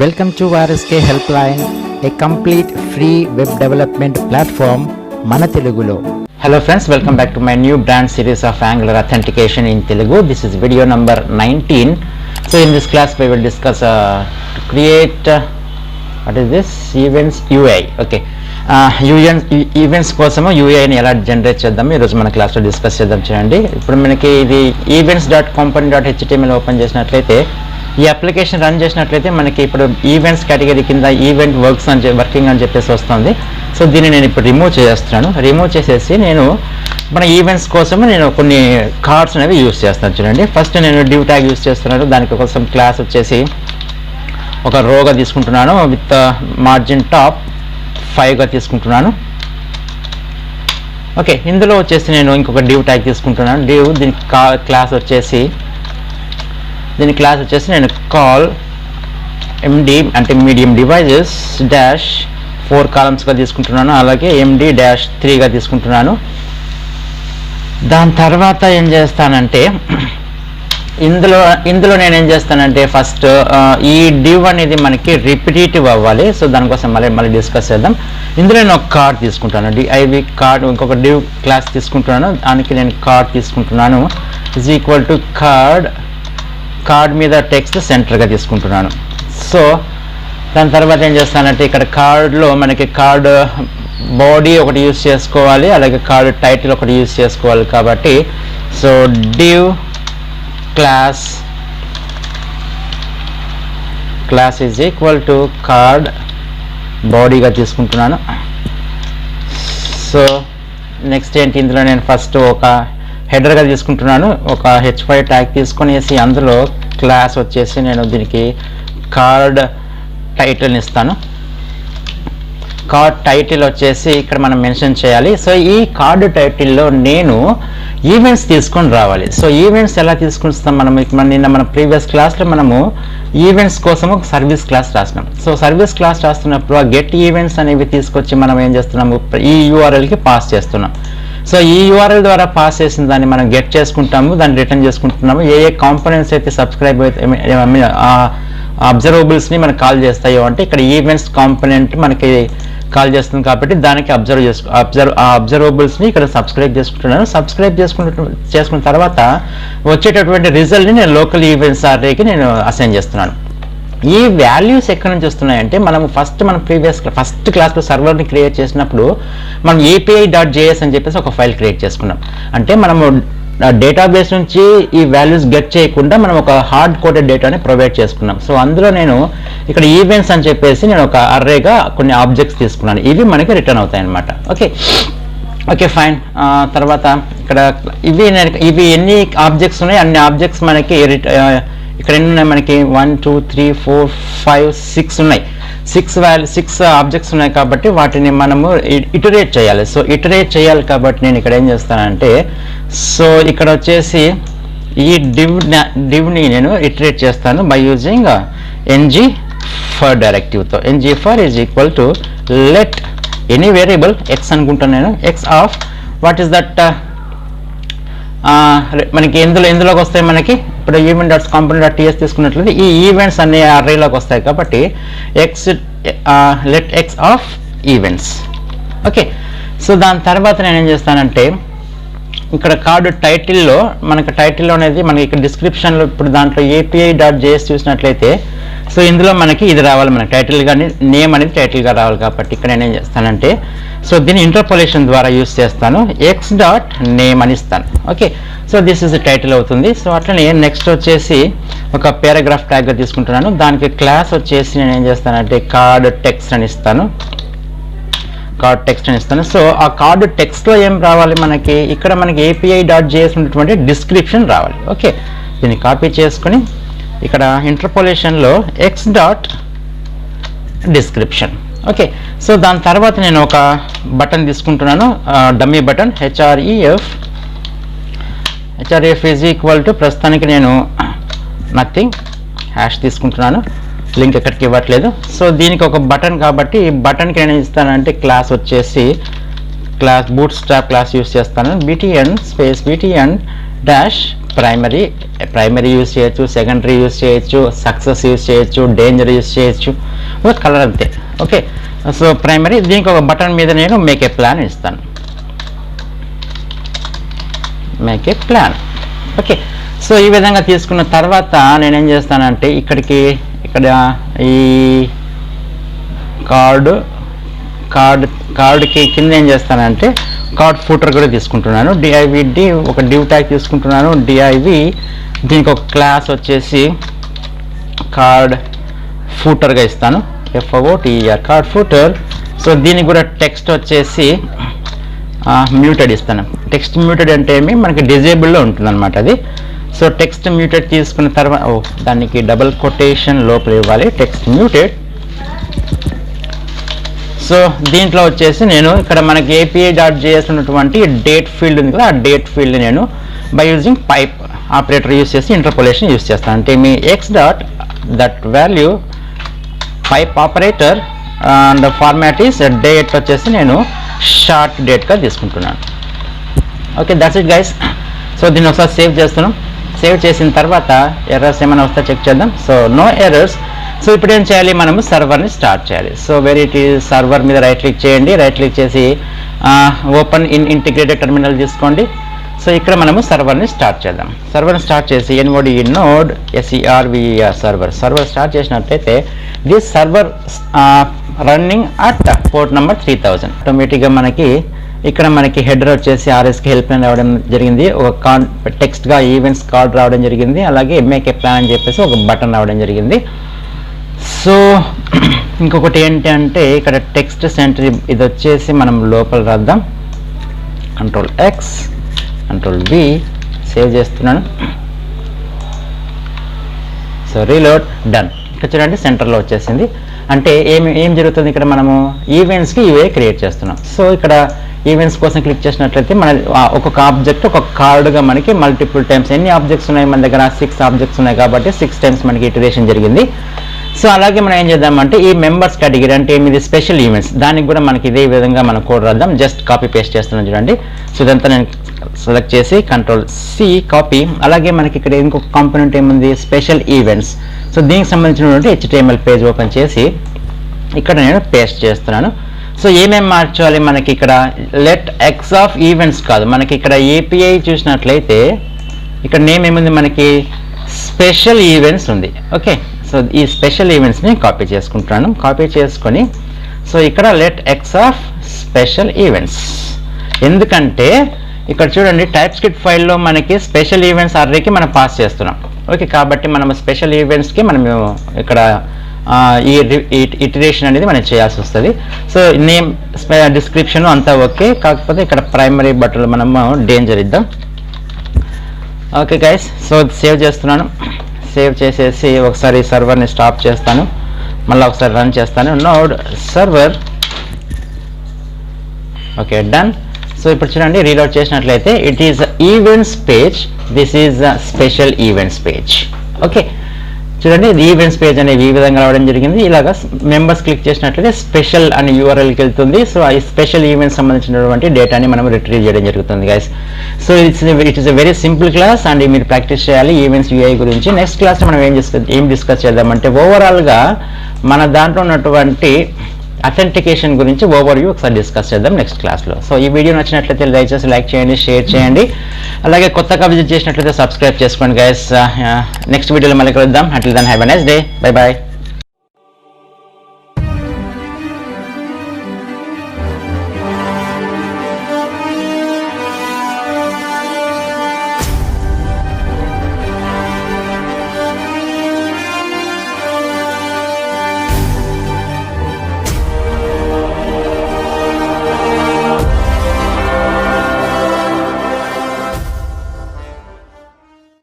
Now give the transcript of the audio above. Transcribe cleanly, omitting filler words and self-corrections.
Welcome to RSK Helpline, a complete free web development platform మన తెలుగులో. Hello friends, welcome back to my new brand series of Angular authentication in Telugu. This is video number 19. So in this class we will discuss to create what is this events UI. Okay. Events కోసము యూఐని ఎలా generate చేద్దాము ఈరోజు మన క్లాస్లో discuss చేద్దాం. చూడండి, ఇప్పుడు మనకి ఇది events.component.html ఓపెన్ చేసినట్లయితే ఈ అప్లికేషన్ రన్ చేసినట్లయితే మనకి ఇప్పుడు ఈవెంట్స్ కేటగిరీ కింద ఈవెంట్ వర్కింగ్ అని చెప్పేసి వస్తుంది. సో దీన్ని నేను ఇప్పుడు రిమూవ్ చేస్తున్నాను. రిమూవ్ చేసేసి నేను మన ఈవెంట్స్ కోసము నేను కొన్ని కార్డ్స్ అనేవి యూస్ చేస్తాను. చూడండి, ఫస్ట్ నేను డివ్ ట్యాగ్ యూస్ చేస్తున్నాను. దానికి కోసం క్లాస్ వచ్చేసి ఒక రోగా తీసుకుంటున్నాను విత్ మార్జిన్ టాప్ 5గా తీసుకుంటున్నాను. ఓకే, ఇందులో వచ్చేసి నేను ఇంకొక డివ్ ట్యాగ్ తీసుకుంటున్నాను. దీని క్లాస్ వచ్చేసి నేను కాల్ ఎండి అంటే మీడియం డివైజెస్ డాష్ 4 కాలమ్స్గా తీసుకుంటున్నాను. అలాగే MD-3గా తీసుకుంటున్నాను. దాని తర్వాత ఏం చేస్తానంటే ఇందులో నేను ఏం చేస్తానంటే ఫస్ట్ ఈ డివ్ అనేది మనకి రిపిటేటివ్ అవ్వాలి. సో దానికోసం మళ్ళీ డిస్కస్ చేద్దాం. ఇందులో నేను ఒక కార్డ్ తీసుకుంటాను, డిఐవి కార్డ్. ఇంకొక డివ్ క్లాస్ తీసుకుంటున్నాను, దానికి నేను కార్డ్ తీసుకుంటున్నాను. ఈజ్ ఈక్వల్ టు కార్డ్ మీద టెక్స్ట్ సెంటర్గా తీసుకుంటున్నాను. సో దాని తర్వాత ఏం చేస్తానంటే ఇక్కడ కార్డ్లో మనకి కార్డ్ బాడీ ఒకటి యూస్ చేసుకోవాలి, అలాగే కార్డ్ టైటిల్ ఒకటి యూస్ చేసుకోవాలి. కాబట్టి so div class is equal to card బాడీగా తీసుకుంటున్నాను. సో నెక్స్ట్ ఏంటి, ఇందులో నేను ఫస్ట్ ఒక హెడర్గా తీసుకుంటున్నాను. ఒక H5 ట్యాగ్ తీసుకొనేసి అందులో క్లాస్ వచ్చేసి నేను దీనికి కార్డ్ టైటిల్ని ఇస్తాను. కార్డ్ టైటిల్ వచ్చేసి ఇక్కడ మనం మెన్షన్ చేయాలి. సో ఈ కార్డు టైటిల్లో నేను ఈవెంట్స్ తీసుకొని రావాలి. సో ఈవెంట్స్ ఎలా తీసుకొస్తాం నిన్న మన ప్రీవియస్ క్లాస్లో మనము ఈవెంట్స్ కోసం ఒక సర్వీస్ క్లాస్ రాసినాం. సో సర్వీస్ క్లాస్ రాస్తున్నప్పుడు ఆ గెట్ ఈవెంట్స్ అనేవి తీసుకొచ్చి మనం ఏం చేస్తున్నాము, ఈ URLకి పాస్ చేస్తున్నాం. సో ఈ URL ద్వారా పాస్ చేసిన దాన్ని మనం గెట్ చేసుకుంటాము, దాన్ని రిటర్న్ చేసుకుంటున్నాము. ఏ కాంపోనెంట్స్ అయితే సబ్స్క్రైబ్ అయితే అబ్జర్వబుల్స్ని మనకు కాల్ చేస్తాయో అంటే ఇక్కడ ఈవెంట్స్ కాంపోనెంట్ మనకి కాల్ చేస్తుంది. కాబట్టి దానికి అబ్జర్వబుల్స్ని ఇక్కడ సబ్స్క్రైబ్ చేసుకుంటున్నాను. సబ్స్క్రైబ్ చేసుకున్న తర్వాత వచ్చేటటువంటి రిజల్ట్ని నేను లోకల్ ఈవెంట్స్ అర్రేకి నేను అసైన్ చేస్తున్నాను. ఈ వాల్యూస్ ఎక్కడి నుంచి వస్తున్నాయంటే మనం ఫస్ట్ క్లాస్లో సర్వర్ని క్రియేట్ చేసినప్పుడు మనం API.js అని చెప్పేసి ఒక ఫైల్ క్రియేట్ చేసుకున్నాం. అంటే మనము డేటాబేస్ నుంచి ఈ వాల్యూస్ గెట్ చేయకుండా మనం ఒక హార్డ్ కోడెడ్ డేటాని ప్రొవైడ్ చేసుకున్నాం. సో అందులో నేను ఇక్కడ ఈవెంట్స్ అని చెప్పేసి నేను ఒక అర్రేగా కొన్ని ఆబ్జెక్ట్స్ తీసుకున్నాను. ఇవి మనకి రిటర్న్ అవుతాయి అన్నమాట. Okay fine. తర్వాత ఇక్కడ ఇవి ఎన్ని ఆబ్జెక్ట్స్ ఉన్నాయి, అన్ని ఆబ్జెక్ట్స్ మనకి ఇక్కడ ఎన్ని ఉన్నాయి, మనకి 1 2 3 4 5 6 ఉన్నాయి. 6 ఆబ్జెక్ట్స్ ఉన్నాయి. కాబట్టి వాటిని మనము ఇటరేట్ చేయాలి. సో ఇటరేట్ చేయాలి కాబట్టి నేను ఇక్కడ ఏం చేస్తానంటే సో ఇక్కడ వచ్చేసి ఈ డివ్ని నేను ఇటరేట్ చేస్తాను by using ng for డైరెక్టివ్తో. ng for is equal to let any variable x అనుకుంటాను నేను, x of what is that మనకి ఎందులోకి వస్తాయి, మనకి ఇప్పుడు event.component.ts తీసుకున్నట్లయితే ఈ ఈవెంట్స్ అనే అర్రేలోకి వస్తాయి. కాబట్టి let x of events. Okay, so దాని తర్వాత నేను ఏం చేస్తానంటే ఇక్కడ కార్డు టైటిల్లో అనేది మనకి ఇక్కడ డిస్క్రిప్షన్లో ఇప్పుడు దాంట్లో API.js చూసినట్లయితే సో ఇందులో మనకి ఇది రావాలి, మనకి టైటిల్ కానీ నేమ్ అనేది టైటిల్గా రావాలి. కాబట్టి ఇక్కడ నేను ఏం చేస్తానంటే సో దీన్ని ఇంటర్పోలేషన్ ద్వారా యూస్ చేస్తాను, x.name అని ఇస్తాను. Okay, so this is title అవుతుంది. సో అట్లనే నెక్స్ట్ వచ్చేసి ఒక పారాగ్రాఫ్ ట్యాగ్గా తీసుకుంటున్నాను. దానికి క్లాస్ వచ్చేసి నేను ఏం చేస్తానంటే కార్డ్ టెక్స్ట్ అని ఇస్తాను. సో ఆ కార్డు టెక్స్ట్లో ఏం రావాలి, మనకి ఇక్కడ మనకి API.js ఉన్నటువంటి డిస్క్రిప్షన్ రావాలి. ఓకే, దీన్ని కాపీ చేసుకొని ఇక్కడ ఇంటర్పోలేషన్లో x.description. ఓకే, సో దాని తర్వాత నేను ఒక బటన్ తీసుకుంటున్నాను, dummy button href is equal to ప్రస్తుతానికి నేను నథింగ్ హ్యాష్ తీసుకుంటున్నాను, లింక్ ఎక్కడికి ఇవ్వట్లేదు. సో దీనికి ఒక బటన్ కాబట్టి ఈ బటన్కి నేను ఇస్తానంటే క్లాస్ వచ్చేసి బూట్ స్ట్రాప్ క్లాస్ యూస్ చేస్తాను, btn డాష్ ప్రైమరీ యూస్ చేయొచ్చు, సెకండరీ యూస్ చేయొచ్చు, సక్సెస్ యూస్ చేయొచ్చు, డేంజర్ యూస్ చేయొచ్చు, ఒక కలర్ అంతే. Okay, so primary. దీనికి ఒక బటన్ మీద నేను మేక్ ఏ ప్లాన్ ఇస్తాను, make a plan. Okay, so ఈ విధంగా తీసుకున్న తర్వాత నేనేం చేస్తానంటే ఇక్కడ ఈ కార్డుకి కింద ఏం చేస్తానంటే కార్డ్ ఫూటర్ కూడా తీసుకుంటున్నాను. డిఐవిడి ఒక డివ్ ట్యాగ్ తీసుకుంటున్నాను. డిఐవి దీనికి ఒక క్లాస్ వచ్చేసి కార్డ్ ఫూటర్గా ఇస్తాను, FOOTER కార్డ్ ఫూటర్. సో దీనికి కూడా టెక్స్ట్ వచ్చేసి మ్యూటెడ్ ఇస్తాను. టెక్స్ట్ మ్యూటెడ్ అంటే ఏమి మనకి డిజేబుల్లో ఉంటుంది అనమాట అది. సో టెక్స్ట్ మ్యూటెడ్ తీసుకున్న తర్వాత దానికి డబుల్ కొటేషన్ లోపల ఇవ్వాలి, టెక్స్ట్ మ్యూటెడ్. సో దీంట్లో వచ్చేసి నేను ఇక్కడ మనకి API.js ఉన్నటువంటి డేట్ ఫీల్డ్ ఉంది కదా, ఆ డేట్ ఫీల్డ్ నేను by using pipe operator use చేసి ఇంటర్పోలేషన్ యూస్ చేస్తాను. అంటే మీ x.that value pipe operator and format is date వచ్చేసి నేను షార్ట్ డేట్గా తీసుకుంటున్నాను. Okay, that's it guys. So దీన్ని ఒకసారి సేవ్ చేస్తున్నాం. సేవ్ చేసిన తర్వాత ఎర్రర్స్ ఏమైనా వస్తే చెక్ చేద్దాం. So no errors. సో ఇప్పుడు ఏం చేయాలి, మనము సర్వర్ని స్టార్ట్ చేయాలి. సో సర్వర్ మీద రైట్ క్లిక్ చేయండి. రైట్ క్లిక్ చేసి ఓపెన్ ఇన్ ఇంటిగ్రేటెడ్ టెర్మినల్ తీసుకోండి. సో ఇక్కడ మనము సర్వర్ని స్టార్ట్ చేద్దాం. సర్వర్ని స్టార్ట్ చేసి node node server స్టార్ట్ చేసినట్లయితే this server running at port number 3000. ఆటోమేటిక్గా మనకి ఇక్కడ మనకి హెడర్ వచ్చేసి RSకి హెల్ప్ లైన్ రావడం జరిగింది, ఒక టెక్స్ట్గా ఈవెంట్స్ కార్డ్ రావడం జరిగింది, అలాగే మేక్ ఏ ప్లాన్ అని చెప్పేసి ఒక బటన్ రావడం జరిగింది. సో ఇంకొకటి ఏంటి అంటే ఇక్కడ టెక్స్ట్ సెంటర్ ఇది వచ్చేసి మనం లోపల రాద్దాం. Ctrl+X Ctrl+V సేవ్ చేస్తున్నాను. So reload done. ఇక్కడ చూడండి సెంటర్లో వచ్చేసింది. అంటే ఏం జరుగుతుంది, ఇక్కడ మనము ఈవెంట్స్కి ఇవే క్రియేట్ చేస్తున్నాం. సో ఇక్కడ ఈవెంట్స్ కోసం క్లిక్ చేసినట్లయితే మన ఒక్కొక్క ఆబ్జెక్ట్ ఒక కార్డుగా మనకి మల్టిపుల్ టైమ్స్, ఎన్ని ఆబ్జెక్ట్స్ ఉన్నాయి మన దగ్గర 6 ఆబ్జెక్ట్స్ ఉన్నాయి కాబట్టి 6 టైమ్స్ మనకి ఇటరేషన్ జరిగింది. సో అలాగే మనం ఏం చేద్దామంటే ఈ మెంబర్స్ కేటగిరీ అంటే ఏమిది స్పెషల్ ఈవెంట్స్, దానికి కూడా మనకి ఇదే విధంగా మనం కోడ్ రాద్దాం. జస్ట్ కాపీ పేస్ట్ చేస్తున్నాను చూడండి. సో ఇదంతా నేను సెలెక్ట్ చేసి Ctrl+C కాపీ. అలాగే మనకి ఇక్కడ ఇంకొక కాంపోనెంట్ ఏముంది, స్పెషల్ ఈవెంట్స్. సో దీనికి సంబంధించినటువంటి HTML పేజ్ ఓపెన్ చేసి ఇక్కడ నేను పేస్ట్ చేస్తున్నాను. సో ఏమేమి మార్చాలి, మనకి ఇక్కడ లెట్ ఎక్స్ ఆఫ్ ఈవెంట్స్ కాదు, మనకి ఇక్కడ API చూసినట్లయితే ఇక్కడ నేమ్ ఏముంది, మనకి స్పెషల్ ఈవెంట్స్ ఉంది. ఓకే, సో ఈ స్పెషల్ ఈవెంట్స్ని కాపీ చేసుకుంటున్నాను. కాపీ చేసుకొని సో ఇక్కడ let X of special events, ఎందుకంటే ఇక్కడ చూడండి టైప్ స్క్రిప్ట్ ఫైల్లో మనకి స్పెషల్ ఈవెంట్స్ అర్రేకి మనం పాస్ చేస్తున్నాం. ఓకే, కాబట్టి మనం స్పెషల్ ఈవెంట్స్కి మనం ఇక్కడ ఈ ఇటరేషన్ అనేది మనం చేయాల్సి వస్తుంది. సో నేమ్ డిస్క్రిప్షన్ అంతా ఓకే, కాకపోతే ఇక్కడ ప్రైమరీ బటన్లో మనము డేంజర్ ఇద్దాం. ఓకే గైస్, సో సేవ్ చేస్తున్నాను. సేవ్ చేసేసి ఒకసారి సర్వర్ని స్టాప్ చేస్తాను, మళ్ళీ ఒకసారి రన్ చేస్తాను. Node server. Okay, done. So ఇప్పుడు చూడండి రీలోడ్ చేసినట్లయితే it is events page, this is special events page. Okay, చూడండి ఇది ఈవెంట్స్ పేజ్ అనేది ఈ విధంగా రావడం జరిగింది. ఇలాగా మెంబర్స్ క్లిక్ చేసినట్లయితే స్పెషల్ అని URLకి వెళ్తుంది. సో ఈ స్పెషల్ ఈవెంట్స్ సంబంధించినటువంటి డేటాని మనం రిట్రీవ్ చేయడం జరుగుతుంది guys. So it is a very simple class and మీరు ప్రాక్టీస్ చేయాలి ఈవెంట్స్ UI గురించి. నెక్స్ట్ క్లాస్లో మనం ఏం డిస్కస్ చేద్దామంటే ఓవరాల్గా మన దాంట్లో ఉన్నటువంటి అథెంటికేషన్ గురించి ఓవర్వ్యూ ఒకసారి డిస్కస్ చేద్దాం నెక్స్ట్ క్లాస్లో. సో ఈ వీడియో నచ్చినట్లయితే దయచేసి లైక్ చేయండి, షేర్ చేయండి, అలాగే కొత్తగా విజిట్ చేసినట్లయితే సబ్స్క్రైబ్ చేసుకోండి గైస్. నెక్స్ట్ వీడియోలో మళ్ళీ కలుద్దాం. Until then have a nice day. Bye bye.